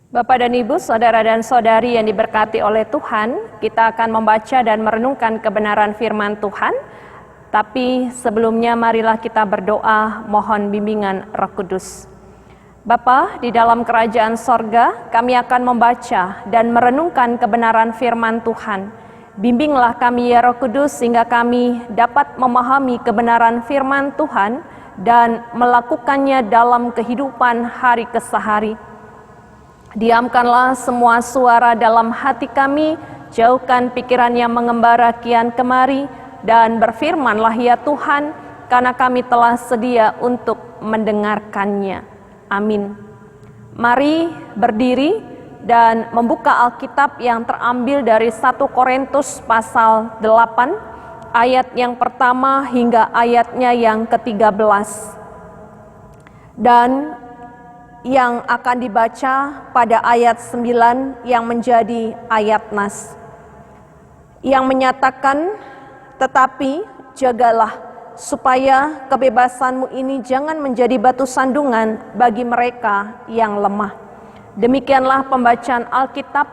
Bapak dan Ibu, saudara dan saudari yang diberkati oleh Tuhan, kita akan membaca dan merenungkan kebenaran firman Tuhan. Tapi sebelumnya marilah kita berdoa mohon bimbingan Roh Kudus. Bapa di dalam kerajaan sorga, kami akan membaca dan merenungkan kebenaran firman Tuhan. Bimbinglah kami ya Roh Kudus sehingga kami dapat memahami kebenaran firman Tuhan dan melakukannya dalam kehidupan hari kesehari. Diamkanlah semua suara dalam hati kami, jauhkan pikiran yang mengembara kian kemari, dan berfirmanlah ya Tuhan, karena kami telah sedia untuk mendengarkannya. Amin. Mari berdiri dan membuka Alkitab yang terambil dari 1 Korintus pasal 8, ayat yang pertama hingga ayatnya yang ke-13. Dan yang akan dibaca pada ayat 9 yang menjadi ayat nas, yang menyatakan, tetapi jagalah supaya kebebasanmu ini jangan menjadi batu sandungan bagi mereka yang lemah. Demikianlah pembacaan Alkitab.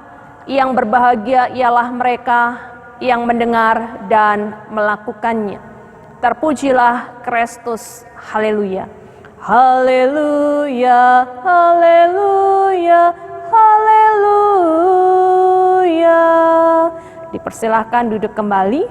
Yang berbahagia ialah mereka yang mendengar dan melakukannya. Terpujilah Kristus. Haleluya. Haleluya, haleluya, haleluya. Dipersilahkan duduk kembali.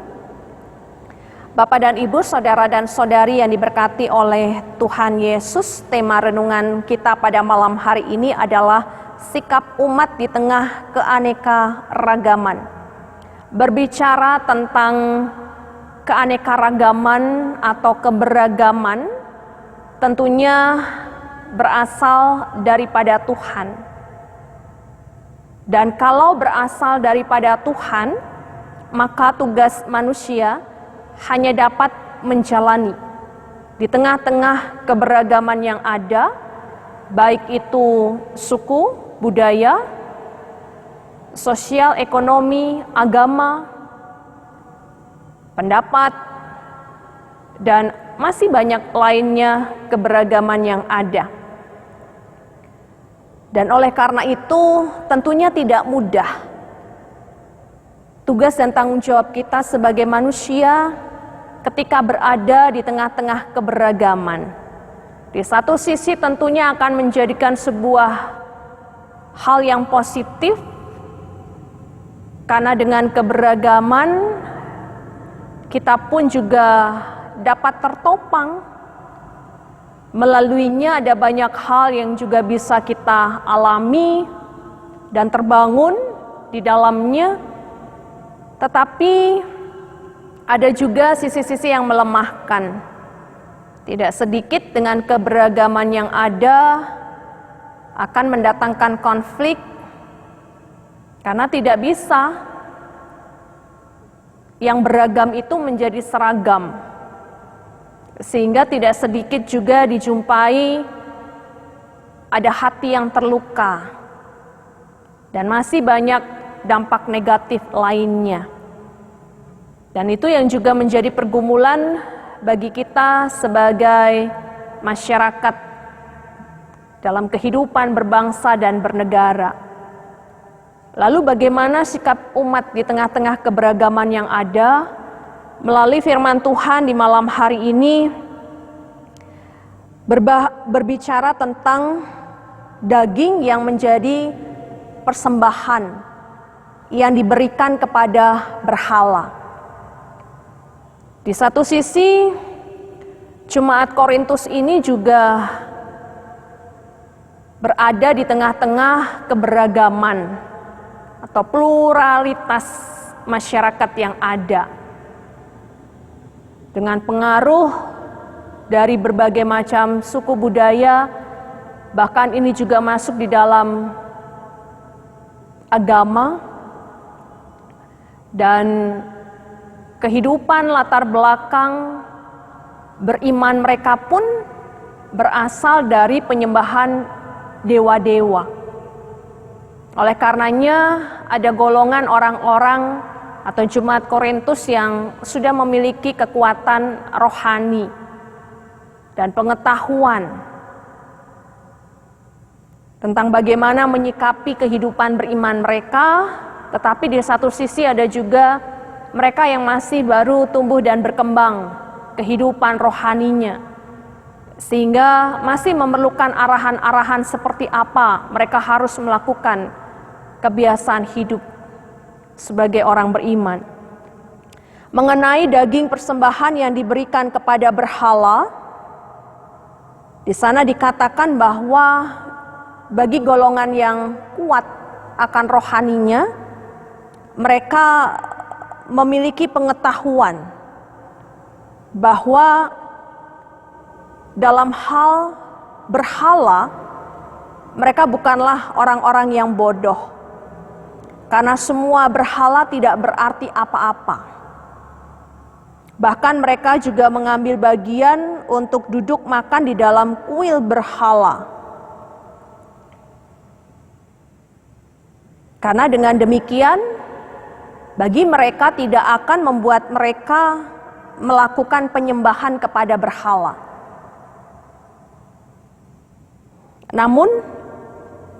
Bapak dan Ibu, saudara dan saudari yang diberkati oleh Tuhan Yesus, tema renungan kita pada malam hari ini adalah sikap umat di tengah keanekaragaman. Berbicara tentang keanekaragaman atau keberagaman, tentunya berasal daripada Tuhan. Dan kalau berasal daripada Tuhan, maka tugas manusia hanya dapat menjalani di tengah-tengah keberagaman yang ada, baik itu suku, budaya, sosial, ekonomi, agama, pendapat, dan masih banyak lainnya keberagaman yang ada. Dan oleh karena itu tentunya tidak mudah. Tugas dan tanggung jawab kita sebagai manusia ketika berada di tengah-tengah keberagaman. Di satu sisi tentunya akan menjadikan sebuah hal yang positif, karena dengan keberagaman kita pun juga dapat tertopang. Melaluinya ada banyak hal yang juga bisa kita alami dan terbangun di dalamnya. Tetapi ada juga sisi-sisi yang melemahkan. Tidak sedikit dengan keberagaman yang ada akan mendatangkan konflik, karena tidak bisa yang beragam itu menjadi seragam. Sehingga tidak sedikit juga dijumpai ada hati yang terluka dan masih banyak dampak negatif lainnya. Dan itu yang juga menjadi pergumulan bagi kita sebagai masyarakat dalam kehidupan berbangsa dan bernegara. Lalu bagaimana sikap umat di tengah-tengah keberagaman yang ada? Melalui firman Tuhan di malam hari ini berbicara tentang daging yang menjadi persembahan yang diberikan kepada berhala. Di satu sisi, Jemaat Korintus ini juga berada di tengah-tengah keberagaman atau pluralitas masyarakat yang ada. Dengan pengaruh dari berbagai macam suku budaya, bahkan ini juga masuk di dalam agama dan kehidupan latar belakang beriman mereka pun berasal dari penyembahan dewa-dewa. Oleh karenanya ada golongan orang-orang atau Jemaat Korintus yang sudah memiliki kekuatan rohani dan pengetahuan tentang bagaimana menyikapi kehidupan beriman mereka, tetapi di satu sisi ada juga mereka yang masih baru tumbuh dan berkembang kehidupan rohaninya, sehingga masih memerlukan arahan-arahan seperti apa mereka harus melakukan kebiasaan hidup sebagai orang beriman. Mengenai daging persembahan yang diberikan kepada berhala, di sana dikatakan bahwa bagi golongan yang kuat akan rohaninya, mereka memiliki pengetahuan bahwa dalam hal berhala, mereka bukanlah orang-orang yang bodoh, karena semua berhala tidak berarti apa-apa. Bahkan mereka juga mengambil bagian untuk duduk makan di dalam kuil berhala. Karena dengan demikian, bagi mereka tidak akan membuat mereka melakukan penyembahan kepada berhala. Namun,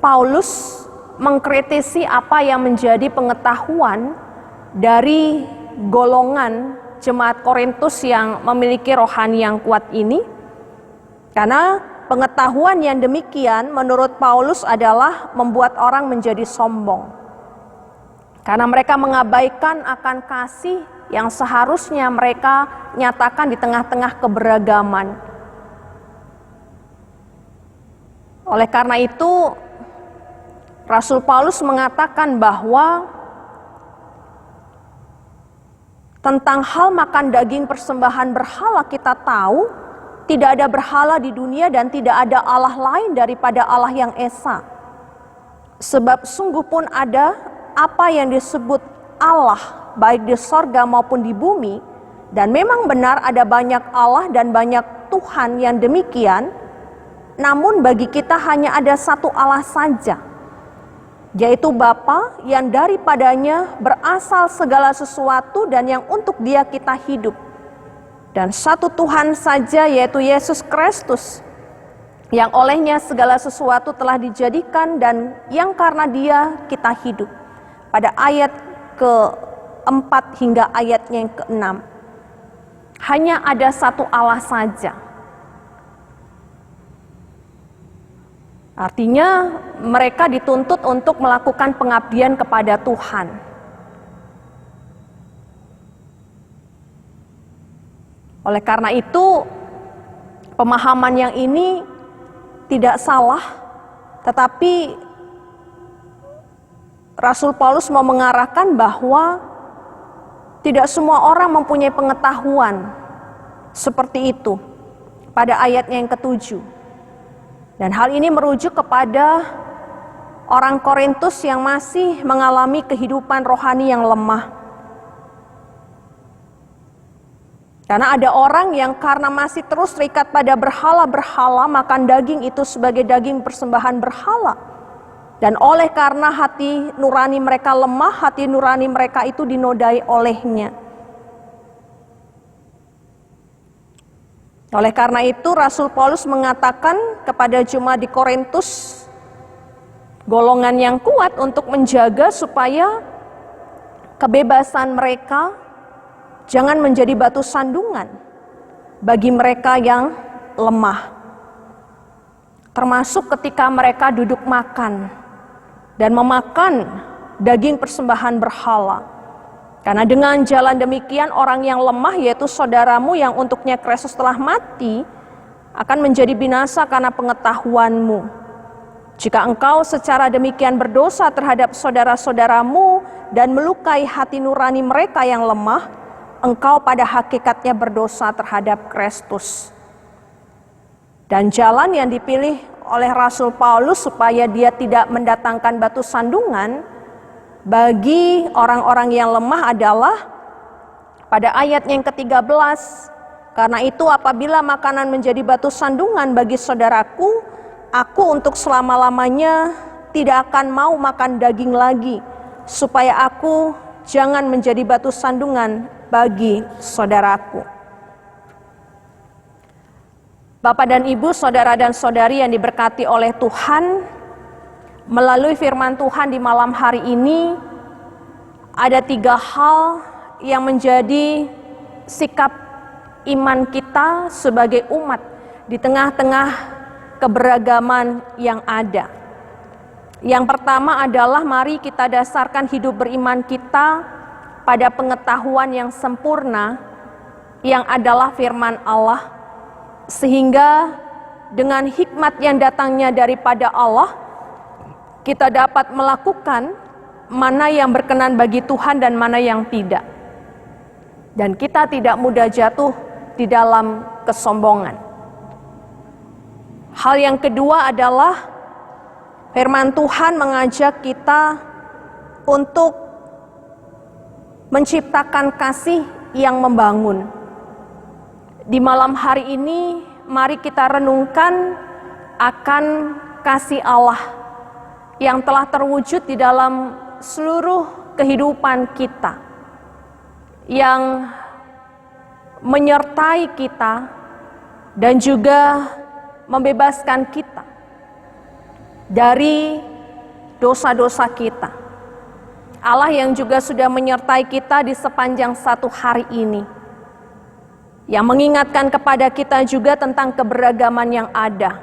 Paulus mengkritisi apa yang menjadi pengetahuan dari golongan jemaat Korintus yang memiliki rohani yang kuat ini, karena pengetahuan yang demikian menurut Paulus adalah membuat orang menjadi sombong. Karena mereka mengabaikan akan kasih yang seharusnya mereka nyatakan di tengah-tengah keberagaman. Oleh karena itu, Rasul Paulus mengatakan bahwa tentang hal makan daging persembahan berhala kita tahu, tidak ada berhala di dunia dan tidak ada Allah lain daripada Allah yang esa. Sebab sungguh pun ada apa yang disebut Allah, baik di sorga maupun di bumi, dan memang benar ada banyak Allah dan banyak Tuhan yang demikian, namun bagi kita hanya ada satu Allah saja, yaitu Bapa yang daripadanya berasal segala sesuatu dan yang untuk Dia kita hidup. Dan satu Tuhan saja, yaitu Yesus Kristus, yang olehnya segala sesuatu telah dijadikan dan yang karena Dia kita hidup. Pada ayat ke-4 hingga ayatnya yang ke-6. Hanya ada satu Allah saja. Artinya mereka dituntut untuk melakukan pengabdian kepada Tuhan. Oleh karena itu, pemahaman yang ini tidak salah, tetapi Rasul Paulus mau mengarahkan bahwa tidak semua orang mempunyai pengetahuan seperti itu pada ayatnya yang ke-7. Dan hal ini merujuk kepada orang Korintus yang masih mengalami kehidupan rohani yang lemah. Karena ada orang yang karena masih terus terikat pada berhala-berhala, makan daging itu sebagai daging persembahan berhala. Dan oleh karena hati nurani mereka lemah, hati nurani mereka itu dinodai olehnya. Oleh karena itu Rasul Paulus mengatakan kepada jemaat di Korintus, golongan yang kuat untuk menjaga supaya kebebasan mereka jangan menjadi batu sandungan bagi mereka yang lemah. Termasuk ketika mereka duduk makan dan memakan daging persembahan berhala. Karena dengan jalan demikian orang yang lemah, yaitu saudaramu yang untuknya Kristus telah mati, akan menjadi binasa karena pengetahuanmu. Jika engkau secara demikian berdosa terhadap saudara-saudaramu dan melukai hati nurani mereka yang lemah, engkau pada hakikatnya berdosa terhadap Kristus. Dan jalan yang dipilih oleh Rasul Paulus supaya dia tidak mendatangkan batu sandungan bagi orang-orang yang lemah adalah pada ayat yang ke-13, karena itu apabila makanan menjadi batu sandungan bagi saudaraku, aku untuk selama-lamanya tidak akan mau makan daging lagi, supaya aku jangan menjadi batu sandungan bagi saudaraku. Bapak dan Ibu, saudara dan saudari yang diberkati oleh Tuhan, Melalui firman Tuhan di malam hari ini, ada 3 hal yang menjadi sikap iman kita sebagai umat di tengah-tengah keberagaman yang ada. Yang pertama adalah mari kita dasarkan hidup beriman kita pada pengetahuan yang sempurna yang adalah firman Allah, sehingga dengan hikmat yang datangnya daripada Allah, kita dapat melakukan mana yang berkenan bagi Tuhan dan mana yang tidak. Dan kita tidak mudah jatuh di dalam kesombongan. Hal yang kedua adalah firman Tuhan mengajak kita untuk menciptakan kasih yang membangun. Di malam hari ini, mari kita renungkan akan kasih Allah yang telah terwujud di dalam seluruh kehidupan kita, yang menyertai kita dan juga membebaskan kita dari dosa-dosa kita. Allah yang juga sudah menyertai kita di sepanjang 1 hari ini, yang mengingatkan kepada kita juga tentang keberagaman yang ada,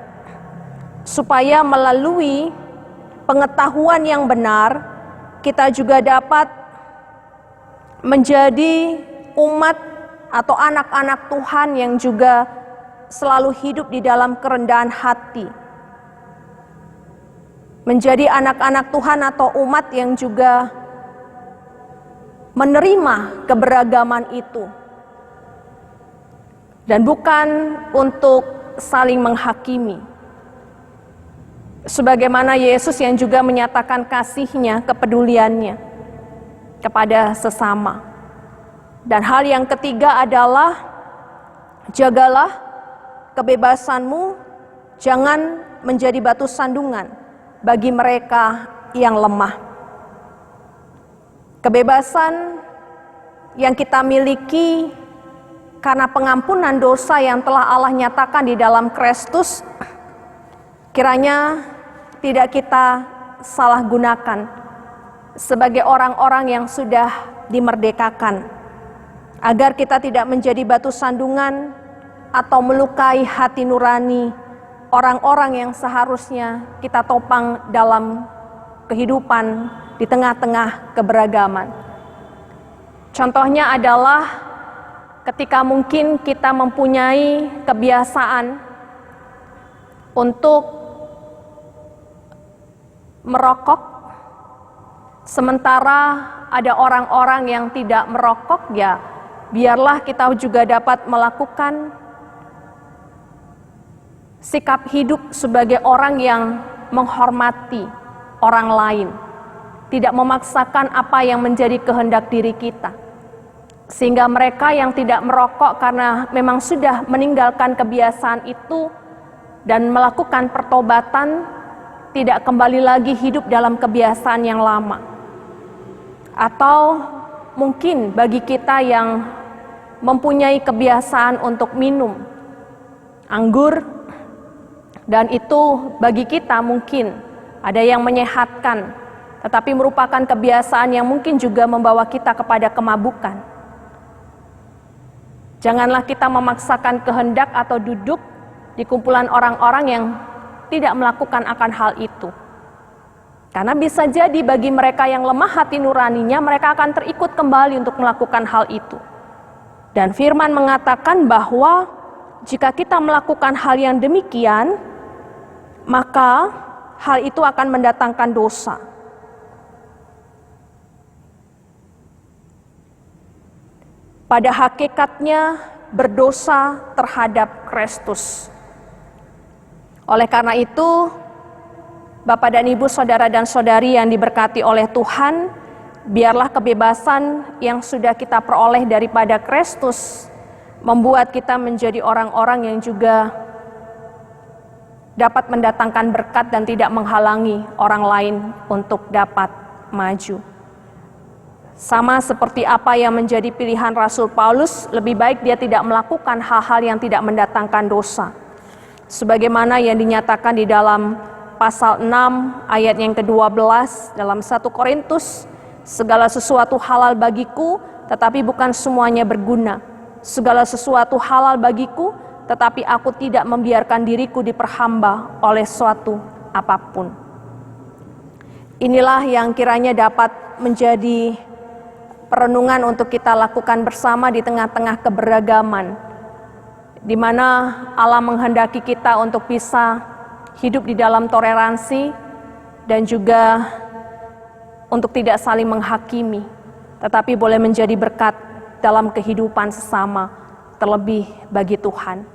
supaya melalui pengetahuan yang benar, kita juga dapat menjadi umat atau anak-anak Tuhan yang juga selalu hidup di dalam kerendahan hati. Menjadi anak-anak Tuhan atau umat yang juga menerima keberagaman itu. Dan bukan untuk saling menghakimi. Sebagaimana Yesus yang juga menyatakan kasih-Nya, kepeduliannya kepada sesama. Dan hal yang ketiga adalah jagalah kebebasanmu, jangan menjadi batu sandungan bagi mereka yang lemah. Kebebasan yang kita miliki karena pengampunan dosa yang telah Allah nyatakan di dalam Kristus, kiranya tidak kita salah gunakan sebagai orang-orang yang sudah dimerdekakan, agar kita tidak menjadi batu sandungan atau melukai hati nurani orang-orang yang seharusnya kita topang dalam kehidupan di tengah-tengah keberagaman. Contohnya adalah ketika mungkin kita mempunyai kebiasaan untuk merokok, sementara ada orang-orang yang tidak merokok, ya biarlah kita juga dapat melakukan sikap hidup sebagai orang yang menghormati orang lain, tidak memaksakan apa yang menjadi kehendak diri kita, sehingga mereka yang tidak merokok karena memang sudah meninggalkan kebiasaan itu dan melakukan pertobatan, tidak kembali lagi hidup dalam kebiasaan yang lama. Atau mungkin bagi kita yang mempunyai kebiasaan untuk minum anggur, dan itu bagi kita mungkin ada yang menyehatkan, tetapi merupakan kebiasaan yang mungkin juga membawa kita kepada kemabukan. Janganlah kita memaksakan kehendak atau duduk di kumpulan orang-orang yang tidak melakukan akan hal itu. Karena bisa jadi bagi mereka yang lemah hati nuraninya, mereka akan terikut kembali untuk melakukan hal itu. Dan firman mengatakan bahwa jika kita melakukan hal yang demikian, maka hal itu akan mendatangkan dosa. Pada hakikatnya berdosa terhadap Kristus. Oleh karena itu, Bapak dan Ibu, saudara dan saudari yang diberkati oleh Tuhan, biarlah kebebasan yang sudah kita peroleh daripada Kristus membuat kita menjadi orang-orang yang juga dapat mendatangkan berkat dan tidak menghalangi orang lain untuk dapat maju. Sama seperti apa yang menjadi pilihan Rasul Paulus, lebih baik dia tidak melakukan hal-hal yang tidak mendatangkan dosa. Sebagaimana yang dinyatakan di dalam pasal 6 ayat yang ke-12 dalam 1 Korintus, segala sesuatu halal bagiku, tetapi bukan semuanya berguna. Segala sesuatu halal bagiku, tetapi aku tidak membiarkan diriku diperhamba oleh suatu apapun. Inilah yang kiranya dapat menjadi perenungan untuk kita lakukan bersama di tengah-tengah keberagaman, di mana Allah menghendaki kita untuk bisa hidup di dalam toleransi dan juga untuk tidak saling menghakimi, tetapi boleh menjadi berkat dalam kehidupan sesama, terlebih bagi Tuhan.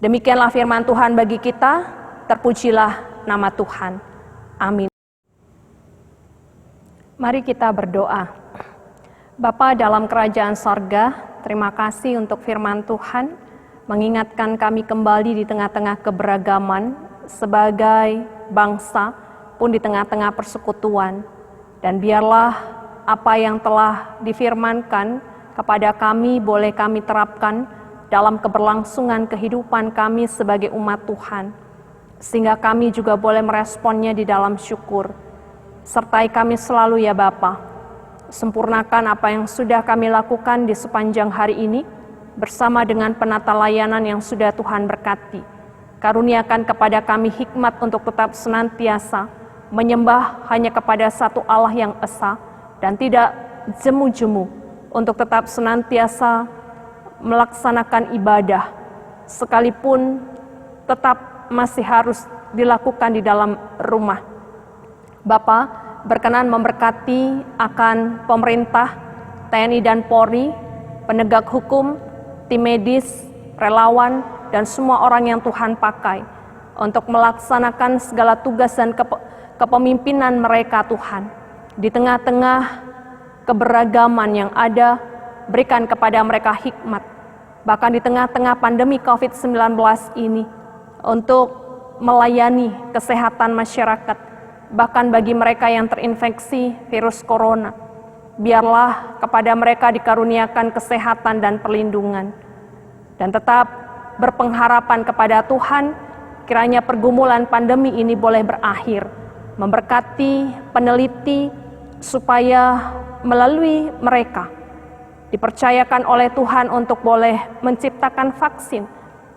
Demikianlah firman Tuhan bagi kita, terpujilah nama Tuhan. Amin. Mari kita berdoa. Bapa dalam kerajaan sorga, terima kasih untuk firman Tuhan, mengingatkan kami kembali di tengah-tengah keberagaman, sebagai bangsa pun di tengah-tengah persekutuan. Dan biarlah apa yang telah difirmankan kepada kami boleh kami terapkan dalam keberlangsungan kehidupan kami sebagai umat Tuhan, sehingga kami juga boleh meresponnya di dalam syukur. Sertai kami selalu ya Bapa, sempurnakan apa yang sudah kami lakukan di sepanjang hari ini, bersama dengan penata layanan yang sudah Tuhan berkati. Karuniakan kepada kami hikmat untuk tetap senantiasa menyembah hanya kepada satu Allah yang esa, dan tidak jemu-jemu untuk tetap senantiasa melaksanakan ibadah, sekalipun tetap masih harus dilakukan di dalam rumah. Bapa, berkenan memberkati akan pemerintah, TNI dan Polri, penegak hukum, tim medis, relawan, dan semua orang yang Tuhan pakai untuk melaksanakan segala tugas dan kepemimpinan mereka Tuhan. Di tengah-tengah keberagaman yang ada, berikan kepada mereka hikmat. Bahkan di tengah-tengah pandemi COVID-19 ini, untuk melayani kesehatan masyarakat, bahkan bagi mereka yang terinfeksi virus corona. Biarlah kepada mereka dikaruniakan kesehatan dan perlindungan. Dan tetap berpengharapan kepada Tuhan, kiranya pergumulan pandemi ini boleh berakhir. Memberkati peneliti supaya melalui mereka dipercayakan oleh Tuhan untuk boleh menciptakan vaksin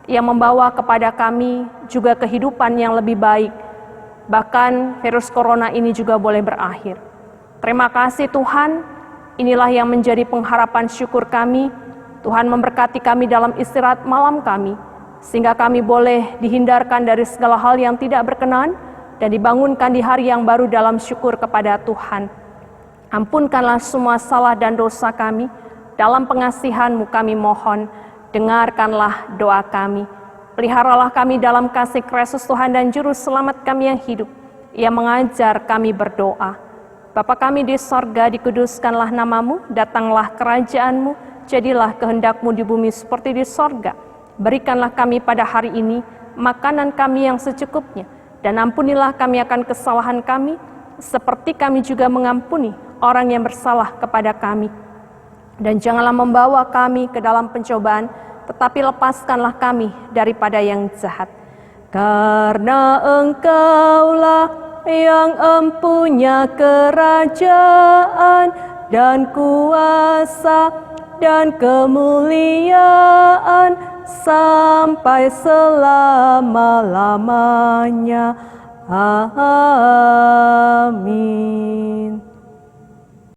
yang membawa kepada kami juga kehidupan yang lebih baik. Bahkan virus corona ini juga boleh berakhir. Terima kasih Tuhan, inilah yang menjadi pengharapan syukur kami. Tuhan memberkati kami dalam istirahat malam kami, sehingga kami boleh dihindarkan dari segala hal yang tidak berkenan dan dibangunkan di hari yang baru dalam syukur kepada Tuhan. Ampunkanlah semua salah dan dosa kami, dalam pengasihan-Mu kami mohon, dengarkanlah doa kami. Peliharalah kami dalam kasih Kristus Tuhan dan Juru Selamat kami yang hidup. Ia mengajar kami berdoa. Bapa kami di sorga, dikuduskanlah nama-Mu, datanglah kerajaan-Mu, jadilah kehendak-Mu di bumi seperti di sorga. Berikanlah kami pada hari ini makanan kami yang secukupnya, dan ampunilah kami akan kesalahan kami, seperti kami juga mengampuni orang yang bersalah kepada kami. Dan janganlah membawa kami ke dalam pencobaan, tetapi lepaskanlah kami daripada yang jahat. Karena Engkaulah yang empunya kerajaan dan kuasa dan kemuliaan sampai selama-lamanya. Amin.